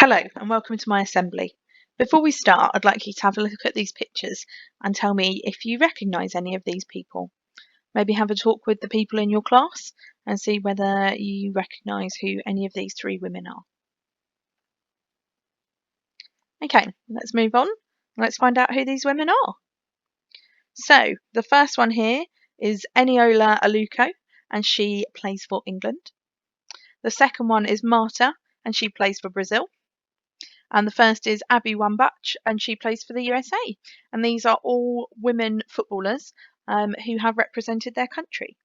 Hello and welcome to my assembly. Before we start, I'd like you to have a look at these pictures and tell me if you recognise any of these people. Maybe have a talk with the people in your class and see whether you recognise who any of these three women are. Okay, let's move on. Let's find out who these women are. So, the first one here is Eniola Aluko, and she plays for England. The second one is Marta, and she plays for Brazil. And the first is Abby Wambach, and she plays for the USA. And these are all women footballers who have represented their country.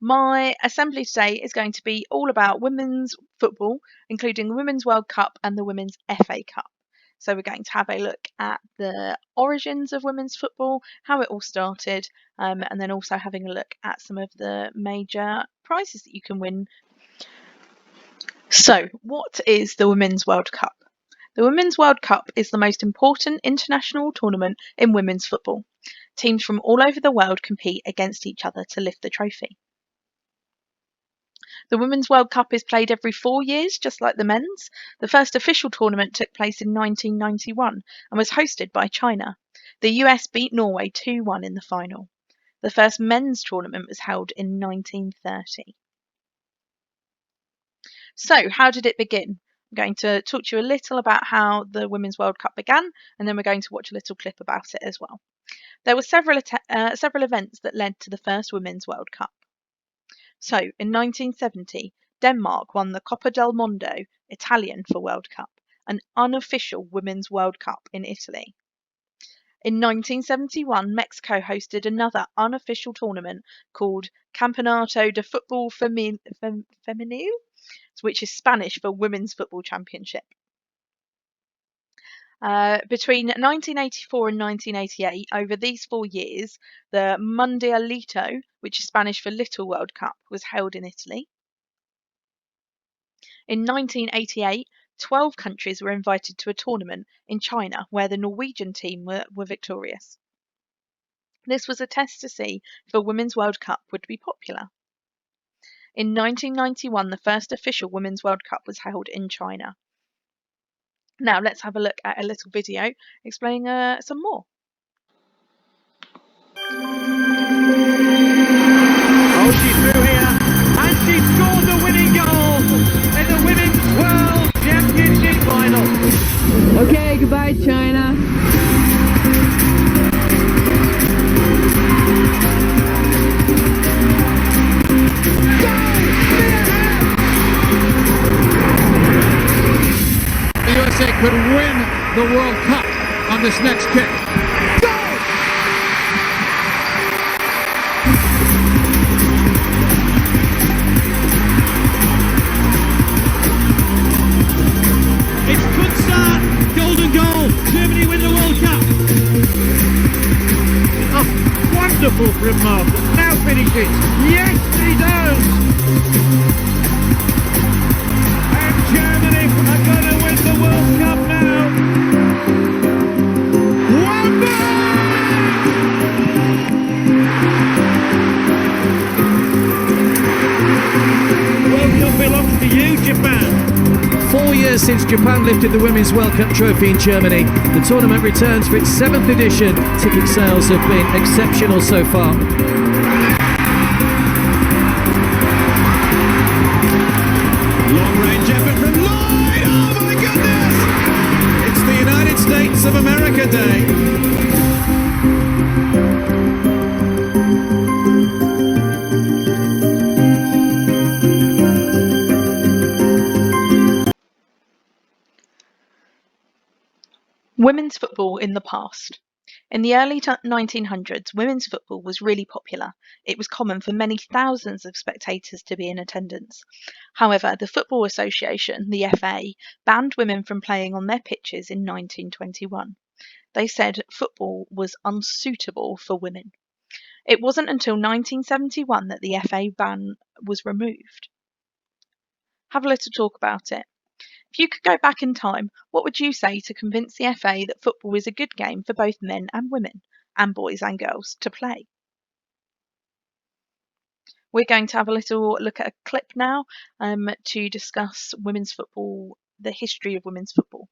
My assembly today is going to be all about women's football, including the Women's World Cup and the Women's FA Cup. So we're going to have a look at the origins of women's football, how it all started, and then also having a look at some of the major prizes that you can win. So, what is the Women's World Cup? The Women's World Cup is the most important international tournament in women's football. Teams from all over the world compete against each other to lift the trophy. The Women's World Cup is played every 4 years, just like the men's. The first official tournament took place in 1991 and was hosted by China. The US beat Norway 2-1 in the final. The first men's tournament was held in 1930. So, how did it begin? I'm going to talk to you a little about how the Women's World Cup began, and then we're going to watch a little clip about it as well. There were several events that led to the first Women's World Cup. So, in 1970, Denmark won the Coppa del Mondo, Italian for World Cup, an unofficial Women's World Cup in Italy. In 1971, Mexico hosted another unofficial tournament called Campeonato de Fútbol Femenil, which is Spanish for Women's Football Championship. Between 1984 and 1988, over these 4 years, the Mundialito, which is Spanish for Little World Cup, was held in Italy. In 1988, 12 countries were invited to a tournament in China where the Norwegian team were victorious. This was a test to see if a Women's World Cup would be popular. In 1991, the first official Women's World Cup was held in China. Now let's have a look at a little video explaining some more. Oh, she's through here, and she scored the winning goal in the Women's World Championship final. Okay, goodbye, China. The USA could win the World Cup on this next kick. It's good start, golden goal, Germany win the World Cup. Oh, wonderful from Marta, now finishes, yes he does! And Germany are going to win the World Cup now. World Cup belongs to you, Japan. 4 years since Japan lifted the Women's World Cup trophy in Germany, the tournament returns for its 7th edition. Ticket sales have been exceptional so far. Long-range effort from Lloyd. Oh my goodness! It's the United States of America Day. Women's football in the past. In the early 1900s, women's football was really popular. It was common for many thousands of spectators to be in attendance. However, the Football Association, the FA, banned women from playing on their pitches in 1921. They said football was unsuitable for women. It wasn't until 1971 that the FA ban was removed. Have a little talk about it. If you could go back in time, what would you say to convince the FA that football is a good game for both men and women, and boys and girls, to play? We're going to have a little look at a clip now to discuss women's football the history of women's football.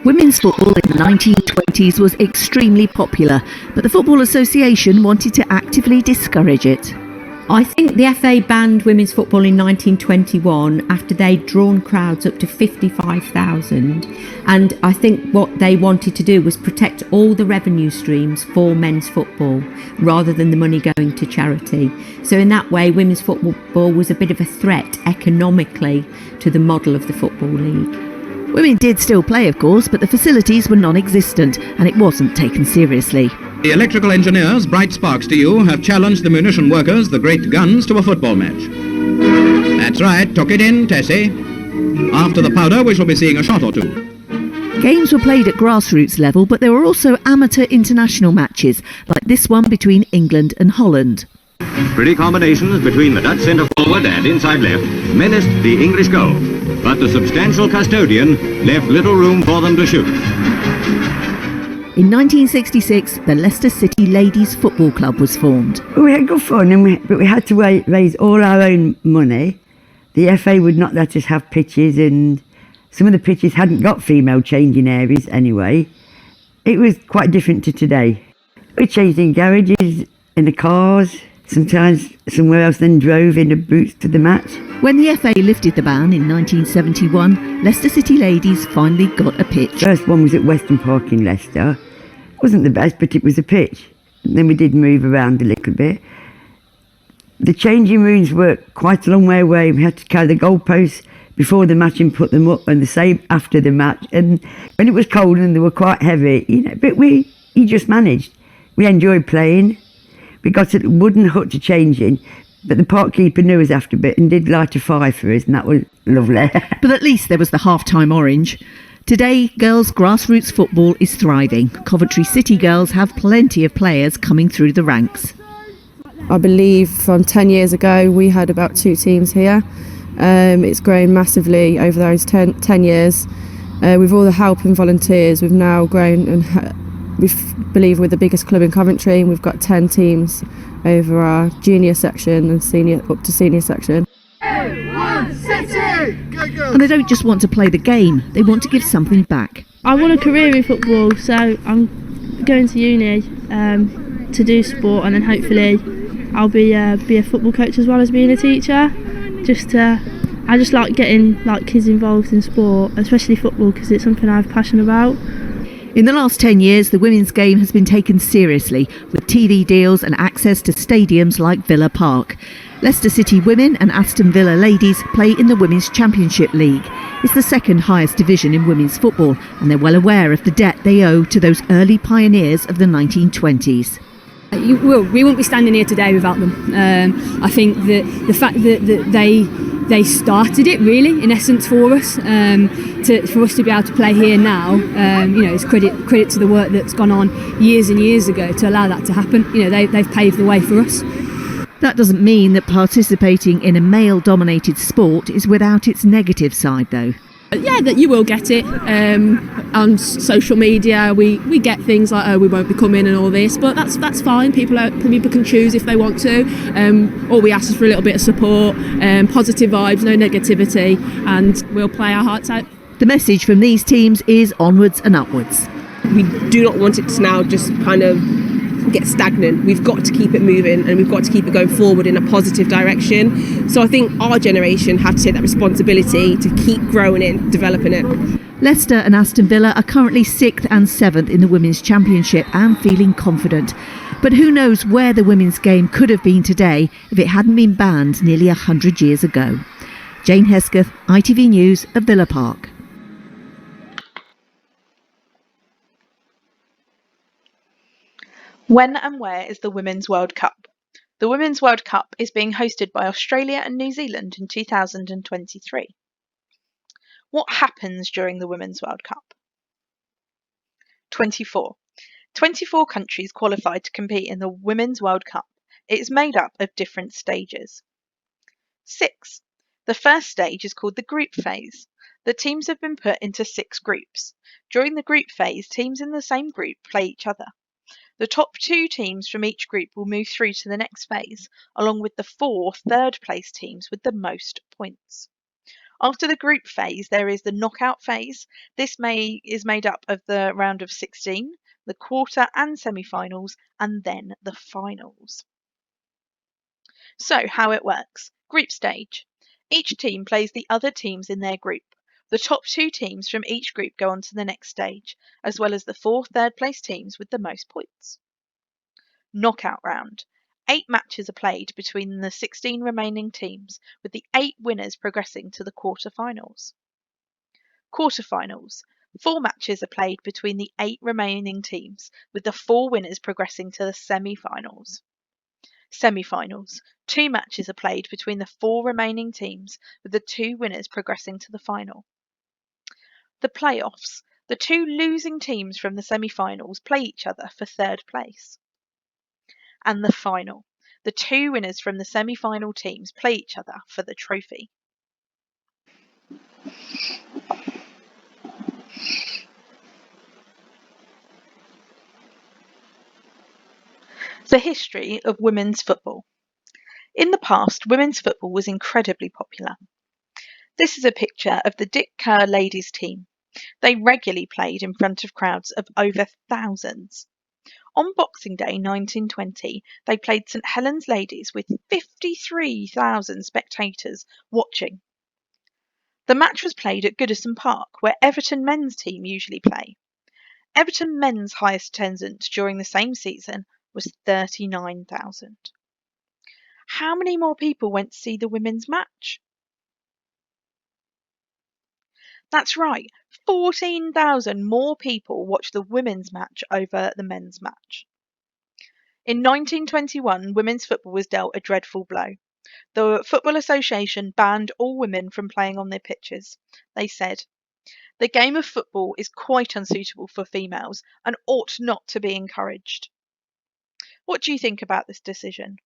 Women's football in the 1920s was extremely popular, but the Football Association wanted to actively discourage it. I think the FA banned women's football in 1921 after they'd drawn crowds up to 55,000, and I think what they wanted to do was protect all the revenue streams for men's football rather than the money going to charity. So in that way, women's football was a bit of a threat economically to the model of the Football League. Women did still play, of course, but the facilities were non-existent and it wasn't taken seriously. The electrical engineers, bright sparks to you, have challenged the munition workers, the great guns, to a football match. That's right, tuck it in, Tessie. After the powder, we shall be seeing a shot or two. Games were played at grassroots level, but there were also amateur international matches, like this one between England and Holland. Pretty combinations between the Dutch centre forward and inside left menaced the English goal, but the substantial custodian left little room for them to shoot. In 1966, the Leicester City Ladies Football Club was formed. We had good fun, but we had to raise all our own money. The FA would not let us have pitches, and some of the pitches hadn't got female changing areas anyway. It was quite different to today. We changed in garages, in the cars, sometimes somewhere else, then drove in the boots to the match. When the FA lifted the ban in 1971, Leicester City Ladies finally got a pitch. First one was at Weston Park in Leicester. Wasn't the best, but it was a pitch. And then we did move around a little bit. The changing rooms were quite a long way away. We had to carry the goalposts before the match and put them up, and the same after the match. And when it was cold and they were quite heavy, but you just managed. We enjoyed playing. We got a wooden hut to change in, but the park keeper knew us after a bit and did light a fire for us, and that was lovely. But at least there was the half-time orange. Today, girls' grassroots football is thriving. Coventry City girls have plenty of players coming through the ranks. I believe from 10 years ago we had about 2 teams here. It's grown massively over those 10 years. With all the help and volunteers, we've now grown, and we believe we're the biggest club in Coventry, and we've got 10 teams over our junior section and senior up to senior section. And they don't just want to play the game, they want to give something back. I want a career in football, so I'm going to uni to do sport, and then hopefully I'll be a football coach as well as being a teacher. I just like getting kids involved in sport, especially football, because it's something I have passion about. In the last 10 years, the women's game has been taken seriously, with TV deals and access to stadiums like Villa Park. Leicester City women and Aston Villa ladies play in the Women's Championship League. It's the second highest division in women's football, and they're well aware of the debt they owe to those early pioneers of the 1920s. We wouldn't be standing here today without them. I think that the fact that they started it, really, in essence, for us, for us to be able to play here now, is credit to the work that's gone on years and years ago to allow that to happen. They've paved the way for us. That doesn't mean that participating in a male-dominated sport is without its negative side, though. Yeah, that you will get it on social media. We get things like, oh, we won't be coming and all this, but that's fine. People can choose if they want to. All we ask is for a little bit of support, positive vibes, no negativity, and we'll play our hearts out. The message from these teams is onwards and upwards. We do not want it to now just kind of get stagnant. We've got to keep it moving, and we've got to keep it going forward in a positive direction. So I think our generation have to take that responsibility to keep growing it, developing it. Leicester and Aston Villa are currently 6th and 7th in the Women's Championship and feeling confident. But who knows where the women's game could have been today if it hadn't been banned nearly 100 years ago. Jane Hesketh, ITV News at Villa Park. When and where is the Women's World Cup? The Women's World Cup is being hosted by Australia and New Zealand in 2023. What happens during the Women's World Cup? 24. 24 countries qualified to compete in the Women's World Cup. It is made up of different stages. 6. The first stage is called the group phase. The teams have been put into 6 groups. During the group phase, teams in the same group play each other. The top 2 teams from each group will move through to the next phase, along with the 4 third-place teams with the most points. After the group phase, there is the knockout phase. This is made up of the round of 16, the quarter and semi-finals, and then the finals. So, how it works. Group stage. Each team plays the other teams in their group. The top 2 teams from each group go on to the next stage, as well as the 4 third-place teams with the most points. Knockout round. 8 matches are played between the 16 remaining teams, with the 8 winners progressing to the quarter-finals. Quarter-finals. 4 matches are played between the 8 remaining teams, with the 4 winners progressing to the semi-finals. Semi-finals. 2 matches are played between the 4 remaining teams, with the 2 winners progressing to the final. The playoffs. The 2 losing teams from the semi-finals play each other for 3rd place. And the final. The 2 winners from the semi-final teams play each other for the trophy. The history of women's football. In the past, women's football was incredibly popular. This is a picture of the Dick Kerr ladies team. They regularly played in front of crowds of over thousands. On Boxing Day 1920, they played St Helens Ladies with 53,000 spectators watching. The match was played at Goodison Park, where Everton men's team usually play. Everton men's highest attendance during the same season was 39,000. How many more people went to see the women's match? That's right, 14,000 more people watched the women's match over the men's match. In 1921, women's football was dealt a dreadful blow. The Football Association banned all women from playing on their pitches. They said, "The game of football is quite unsuitable for females and ought not to be encouraged." What do you think about this decision?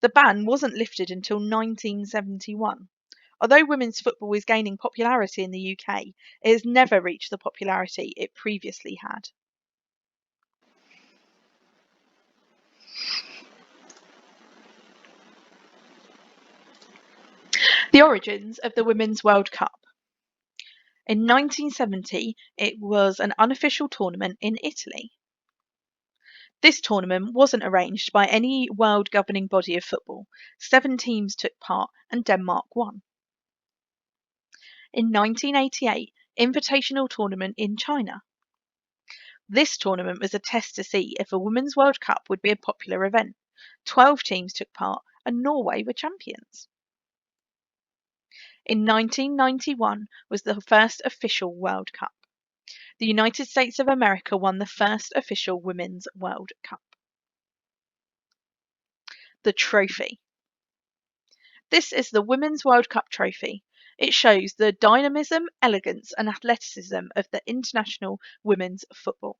The ban wasn't lifted until 1971. Although women's football is gaining popularity in the UK, it has never reached the popularity it previously had. The origins of the Women's World Cup. In 1970, it was an unofficial tournament in Italy. This tournament wasn't arranged by any world governing body of football. 7 teams took part and Denmark won. In 1988, invitational tournament in China. This tournament was a test to see if a Women's World Cup would be a popular event. 12 teams took part and Norway were champions. In 1991 was the first official World Cup. The United States of America won the first official Women's World Cup. The trophy. This is the Women's World Cup trophy. It shows the dynamism, elegance and athleticism of the international women's football.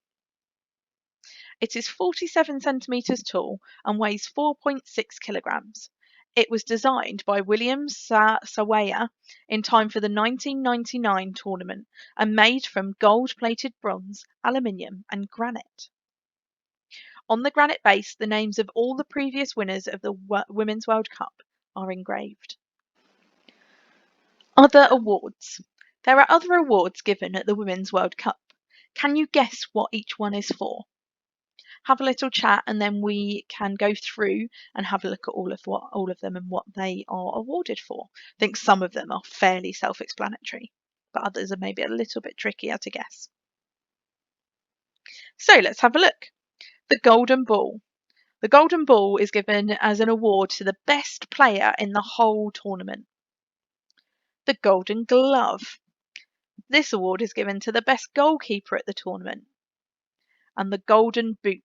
It is 47 centimetres tall and weighs 4.6 kilograms. It was designed by William Sawaya in time for the 1999 tournament and made from gold-plated bronze, aluminium and granite. On the granite base, the names of all the previous winners of the Women's World Cup are engraved. Other awards. There are other awards given at the Women's World Cup. Can you guess what each one is for? Have a little chat and then we can go through and have a look at all of them and what they are awarded for. I think some of them are fairly self-explanatory, but others are maybe a little bit trickier to guess. So let's have a look. The Golden Ball. The Golden Ball is given as an award to the best player in the whole tournament. The Golden Glove. This award is given to the best goalkeeper at the tournament. And the Golden Boot.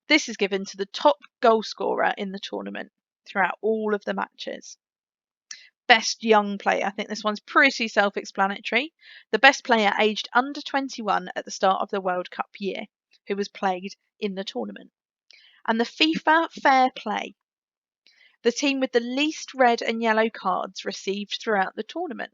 This is given to the top goal scorer in the tournament throughout all of the matches. Best young player. I think this one's pretty self-explanatory. The best player aged under 21 at the start of the World Cup year, who was played in the tournament. And the FIFA Fair Play. The team with the least red and yellow cards received throughout the tournament.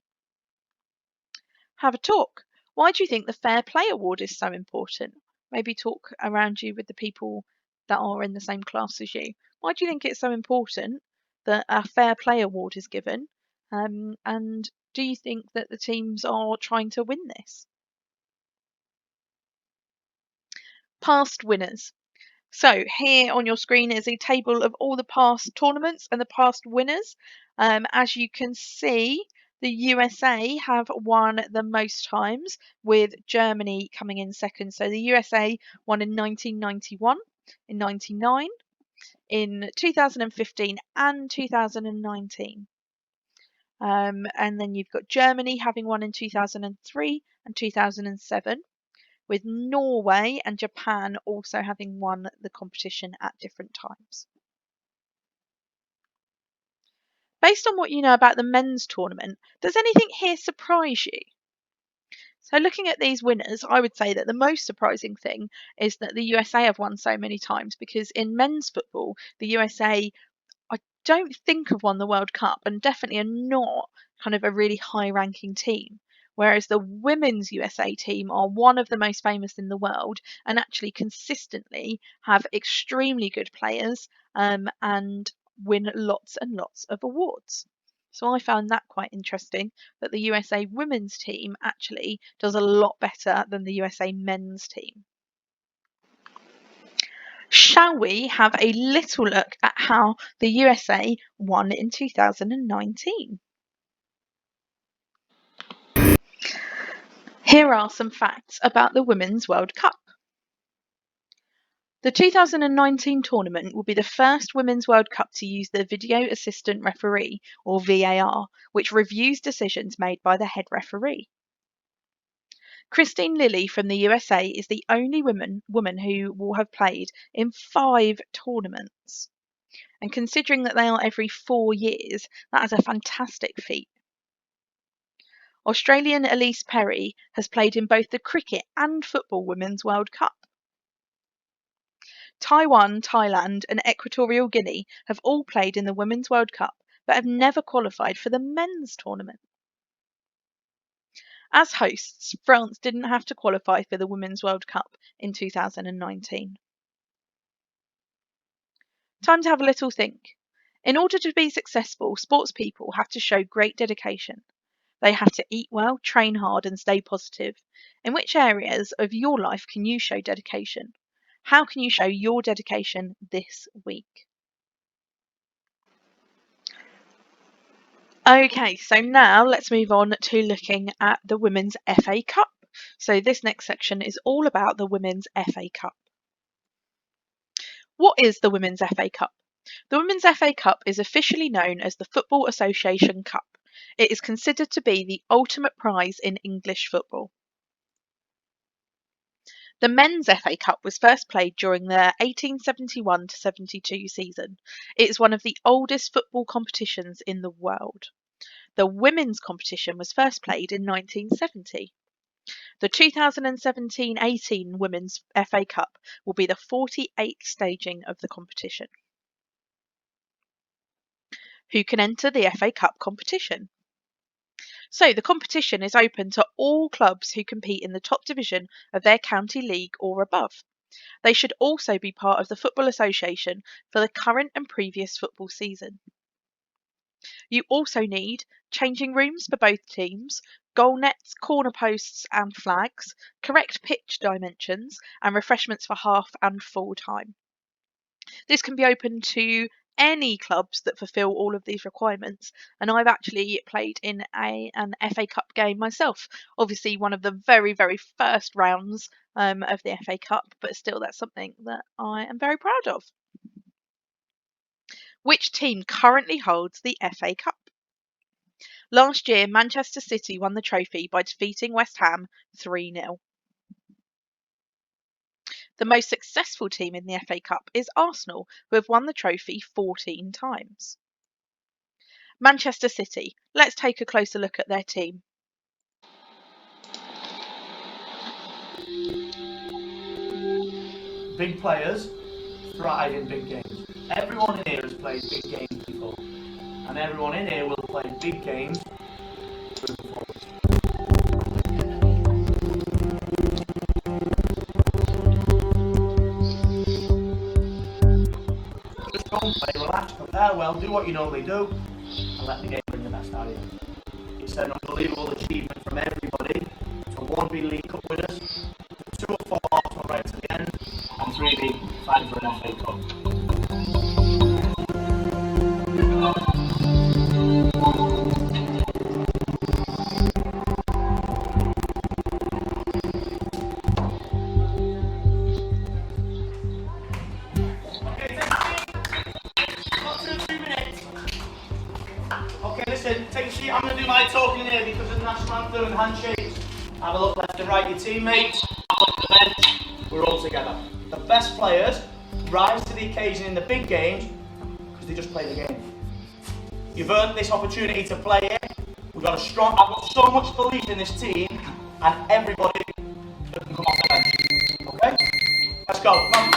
Have a talk. Why do you think the Fair Play Award is so important? maybe talk around you with the people that are in the same class as you. Why do you think it's so important that a fair play award is given? And do you think that the teams are trying to win this? Past winners. So here on your screen is a table of all the past tournaments and the past winners. As you can see, the USA have won the most times, with Germany coming in second. So the USA won in 1991, in 99, in 2015 and 2019. And then you've got Germany having won in 2003 and 2007, with Norway and Japan also having won the competition at different times. Based on what you know about the men's tournament, does anything here surprise you? So looking at these winners, I would say that the most surprising thing is that the USA have won so many times, because in men's football, the USA, I don't think, have won the World Cup, and definitely are not kind of a really high ranking team. Whereas the women's USA team are one of the most famous in the world, and actually consistently have extremely good players, and win lots and lots of awards. So I found that quite interesting, that the USA women's team actually does a lot better than the USA men's team. Shall we have a little look at how the USA won in 2019? Here are some facts about the Women's World Cup. The 2019 tournament will be the first Women's World Cup to use the Video Assistant Referee, or VAR, which reviews decisions made by the head referee. Christine Lilly from the USA is the only woman who will have played in 5 tournaments. And considering that they are every 4 years, that is a fantastic feat. Australian Elise Perry has played in both the Cricket and Football Women's World Cup. Taiwan, Thailand and Equatorial Guinea have all played in the Women's World Cup, but have never qualified for the men's tournament. As hosts, France didn't have to qualify for the Women's World Cup in 2019. Time to have a little think. In order to be successful, sports people have to show great dedication. They have to eat well, train hard and stay positive. In which areas of your life can you show dedication? How can you show your dedication this week? Okay, so now let's move on to looking at the Women's FA Cup. So this next section is all about the Women's FA Cup. What is the Women's FA Cup? The Women's FA Cup is officially known as the Football Association Cup. It is considered to be the ultimate prize in English football. The Men's FA Cup was first played during the 1871-72 season. It is one of the oldest football competitions in the world. The women's competition was first played in 1970. The 2017-18 Women's FA Cup will be the 48th staging of the competition. Who can enter the FA Cup competition? So the competition is open to all clubs who compete in the top division of their county league or above. They should also be part of the Football Association for the current and previous football season. You also need changing rooms for both teams, goal nets, corner posts and flags, correct pitch dimensions and refreshments for half and full time. This can be open to any clubs that fulfil all of these requirements, and I've actually played in an FA Cup game myself. Obviously one of the very first rounds of the FA Cup, but still that's something that I am very proud of. Which team currently holds the FA Cup? Last year Manchester City won the trophy by defeating West Ham 3-0. The most successful team in the FA Cup is Arsenal, who have won the trophy 14 times. Manchester City. Let's take a closer look at their team. Big players thrive in big games. Everyone in here has played big games before, and everyone in here will play big games moving forward. relax, prepare well, do what you normally do, and let the game bring the best out of you. It's an unbelievable achievement from everybody to 1 be League Cup winners, 2 or 4 Arsenal right to the end, and 3 be fighting for an FA Cup. Okay, listen, take a seat. I'm going to do my talking here because of the national anthem and handshakes. Have a look left and right, your teammates. Have a look at the bench. We're all together. The best players rise to the occasion in the big games because they just play the game. You've earned this opportunity to play it. I've got so much belief in this team and everybody that can come off the bench. Okay? Let's go. Come on.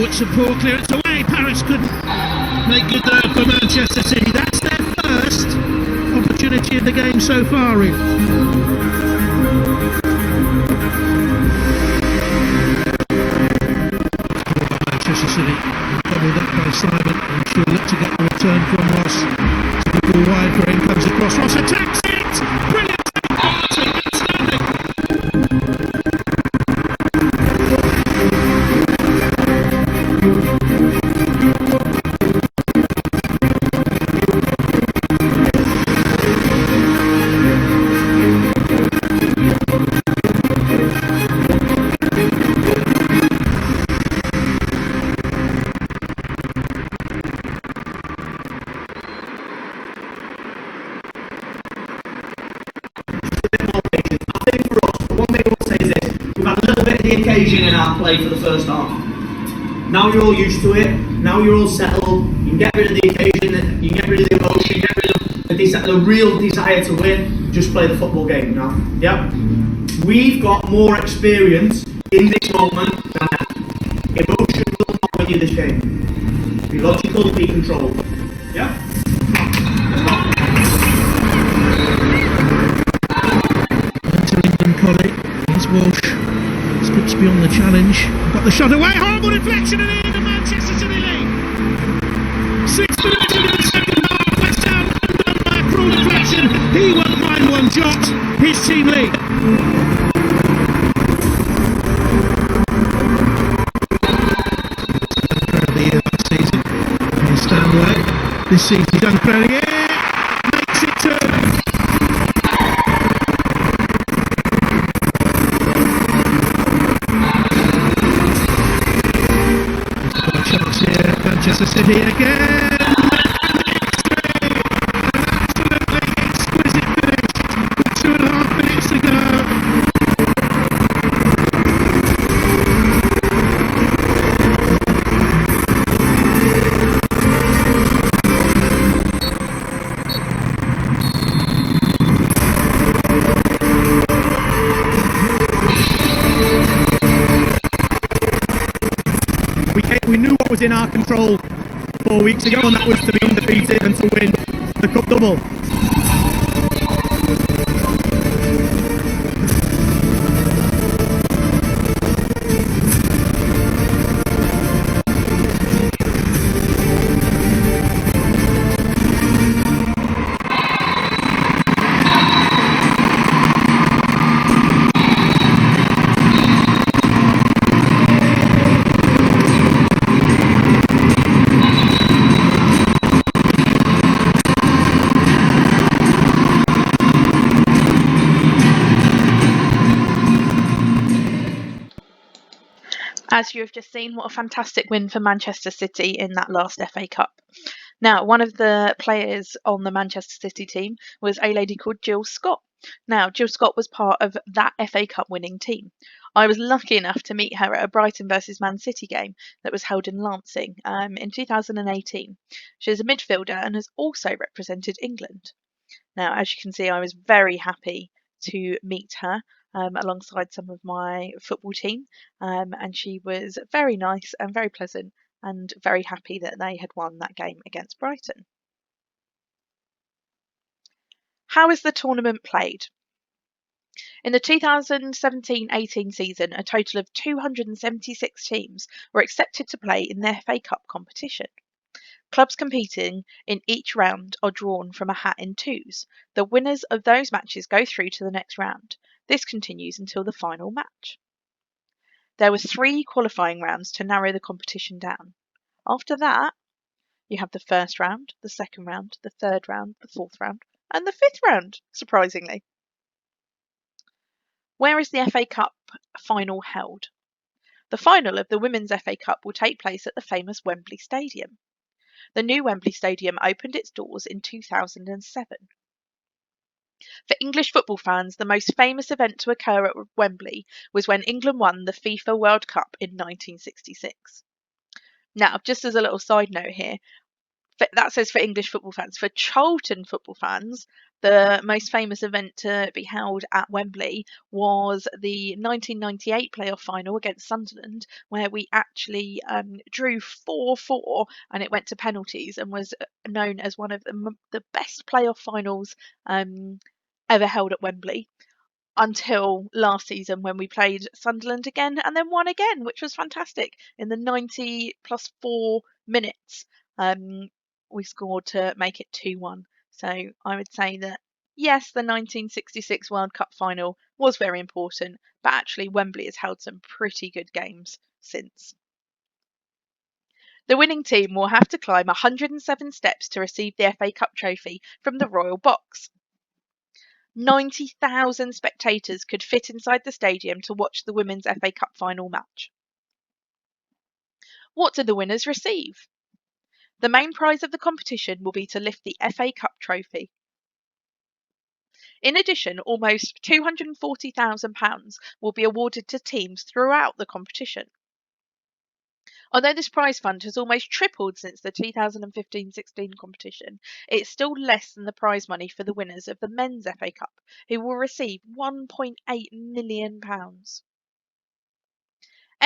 It's a poor clearance away. Paris could make good there for Manchester City. That's their first opportunity in the game so far. Manchester City doubled up by Simon, and she'll look to get the return from Ross. To the ball wide, Green comes across. Ross attacks it. Brilliant. Outstanding. The occasion in our play for the first half. Now you're all used to it, now you're all settled, you can get rid of the occasion, you can get rid of the emotion, get rid of the real desire to win, just play the football game now. Yep. We've got more experience in this moment than that. Emotion will not win you this game. Be logical, be controlled. Yeah? Entering Collie, here's Walsh. Skips beyond the challenge. Got the shot away. Horrible deflection and in the Manchester City lead. 6 minutes into the second half. West Ham undone by a cruel deflection. He won't find one jot. His team lead. Stanway. This season he's done Crowley. Makes it 2. Manchester City again. Absolutely exquisite finish. 2.5 minutes to go. We knew what was in our control 4 weeks ago, and that was to be undefeated and to win the Cup double. As you have just seen, what a fantastic win for Manchester City in that last FA Cup. Now, one of the players on the Manchester City team was a lady called Jill Scott. Now, Jill Scott was part of that FA Cup winning team. I was lucky enough to meet her at a Brighton versus Man City game that was held in Lancing in 2018. She is a midfielder and has also represented England. Now, as you can see, I was very happy to meet her alongside some of my football team, and she was very nice and very pleasant and very happy that they had won that game against Brighton. How is the tournament played? In the 2017-18 season, a total of 276 teams were accepted to play in the FA Cup competition. Clubs competing in each round are drawn from a hat in twos. The winners of those matches go through to the next round. This continues until the final match. There were 3 qualifying rounds to narrow the competition down. After that, you have the first round, the second round, the third round, the fourth round, and the 5th round, surprisingly. Where is the FA Cup final held? The final of the Women's FA Cup will take place at the famous Wembley Stadium. The new Wembley Stadium opened its doors in 2007. For English football fans, the most famous event to occur at Wembley was when England won the FIFA World Cup in 1966. Now, just as a little side note here, that says for English football fans. For Charlton football fans, the most famous event to be held at Wembley was the 1998 playoff final against Sunderland, where we actually drew 4-4 and it went to penalties and was known as one of the best playoff finals ever held at Wembley, until last season when we played Sunderland again and then won again, which was fantastic. In the 90 plus 4 minutes, we scored to make it 2-1. So I would say that, yes, the 1966 World Cup final was very important, but actually Wembley has held some pretty good games since. The winning team will have to climb 107 steps to receive the FA Cup trophy from the Royal Box. 90,000 spectators could fit inside the stadium to watch the Women's FA Cup final match. What do the winners receive? The main prize of the competition will be to lift the FA Cup trophy. In addition, almost £240,000 will be awarded to teams throughout the competition. Although this prize fund has almost tripled since the 2015-16 competition, it's still less than the prize money for the winners of the Men's FA Cup, who will receive £1.8 million.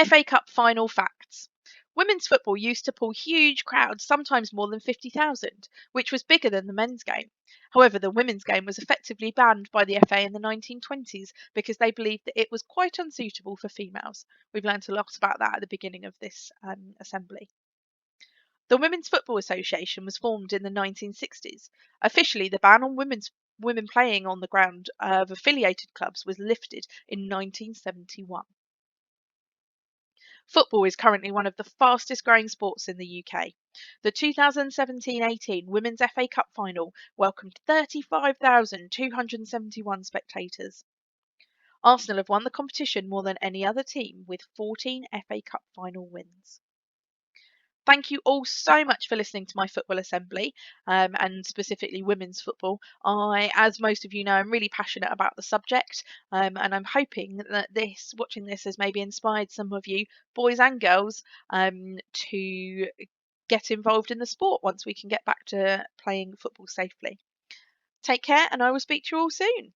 FA Cup final facts. Women's football used to pull huge crowds, sometimes more than 50,000, which was bigger than the men's game. However, the women's game was effectively banned by the FA in the 1920s because they believed that it was quite unsuitable for females. We've learnt a lot about that at the beginning of this assembly. The Women's Football Association was formed in the 1960s. Officially, the ban on women playing on the ground of affiliated clubs was lifted in 1971. Football is currently one of the fastest growing sports in the UK. The 2017-18 Women's FA Cup final welcomed 35,271 spectators. Arsenal have won the competition more than any other team with 14 FA Cup final wins. Thank you all so much for listening to my football assembly, and specifically women's football. As most of you know, I'm really passionate about the subject, and I'm hoping that watching this has maybe inspired some of you, boys and girls, to get involved in the sport once we can get back to playing football safely. Take care, and I will speak to you all soon.